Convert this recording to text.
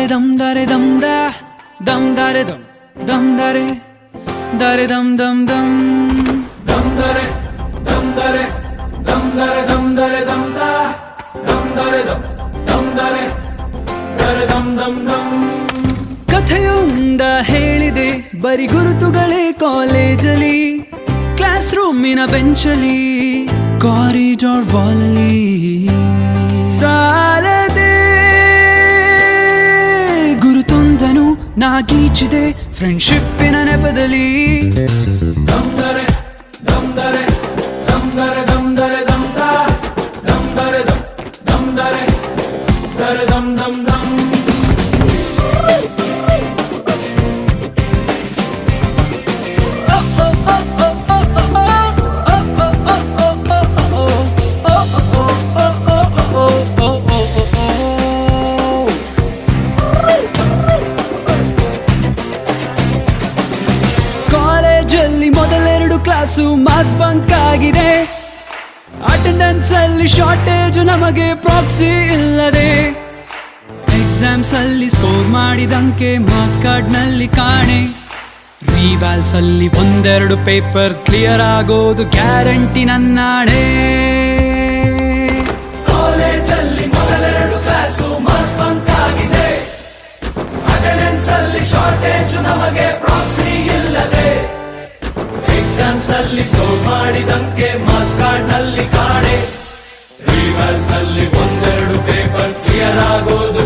dum dare dum da dum dare dum dum dare dare dum dum dum dum dare dum dare dum dare dum dare dum da dum dare dum dare dare dum dum dum ಕಥೆಯೊಂದ ಹೇಳಿದೆ ಬರಿ ಗುರುತುಗಳೇ ಕಾಲೇಜಲ್ಲಿ class ರೂಮಿನ ಬೆಂಚಲ್ಲಿ corridor ವಾಲಲ್ಲಿ ಸಾಲದೆ ಗುರುತೊಂದನು ನಾಗೀಚಿದೆ ಫ್ರೆಂಡ್ಶಿಪ್ಪಿನ ನೆಪದಲ್ಲಿ dum dare dum dare dum dare dum dare dum da dum dare dum dare dare dum dum dum ಕಾಲೇಜಲ್ಲಿ ಮೊದಲೆರಡು class mass bunk ಆಗಿದೆ attendance ಅಲ್ಲಿ ಶಾರ್ಟೇಜ್ ನಮಗೆ ಪ್ರಾಕ್ಸಿ ಇಲ್ಲದೆ ಎಕ್ಸಾಮ್ಸ್ ಅಲ್ಲಿ ಸ್ಕೋರ್ ಮಾಡಿದಂಕೆ ಮಾರ್ಕ್ಸ್ ಕಾರ್ಡ್ ನಲ್ಲಿ ಕಾಣೆ ರಿವ್ಯಾಲ್ಸ್ ಅಲ್ಲಿ ಒಂದೆರಡು ಪೇಪರ್ಸ್ ಕ್ಲಿಯರ್ ಆಗೋದು ಗ್ಯಾರಂಟಿ ನನ್ನಾಣೆ ಕಾಲೇಜಲ್ಲಿ ಮೊದಲೆರಡು ಕ್ಲಾಸು ಮಾಸ್ ಬಂಕ್ ಆಗಿದೆ ಅಟೆಂಡೆನ್ಸ್ ಅಲ್ಲಿ ಶಾರ್ಟೇಜ್ ನಮಗೆ ಪ್ರಾಕ್ಸಿ ಇಲ್ಲದೆ ಎಕ್ಸಾಮ್ಸ್ ಅಲ್ಲಿ ಸ್ಕೋರ್ ಮಾಡಿದಂಕೆ ಮಾರ್ಕ್ಸ್ ಕಾರ್ಡ್ ನಲ್ಲಿ ಕಾಣೆ ರಿವರ್ಸ್ ನಲ್ಲಿ ಒಂದೆರಡು ಪೇಪರ್ಸ್ ಕ್ಲಿಯರ್ ಆಗೋದು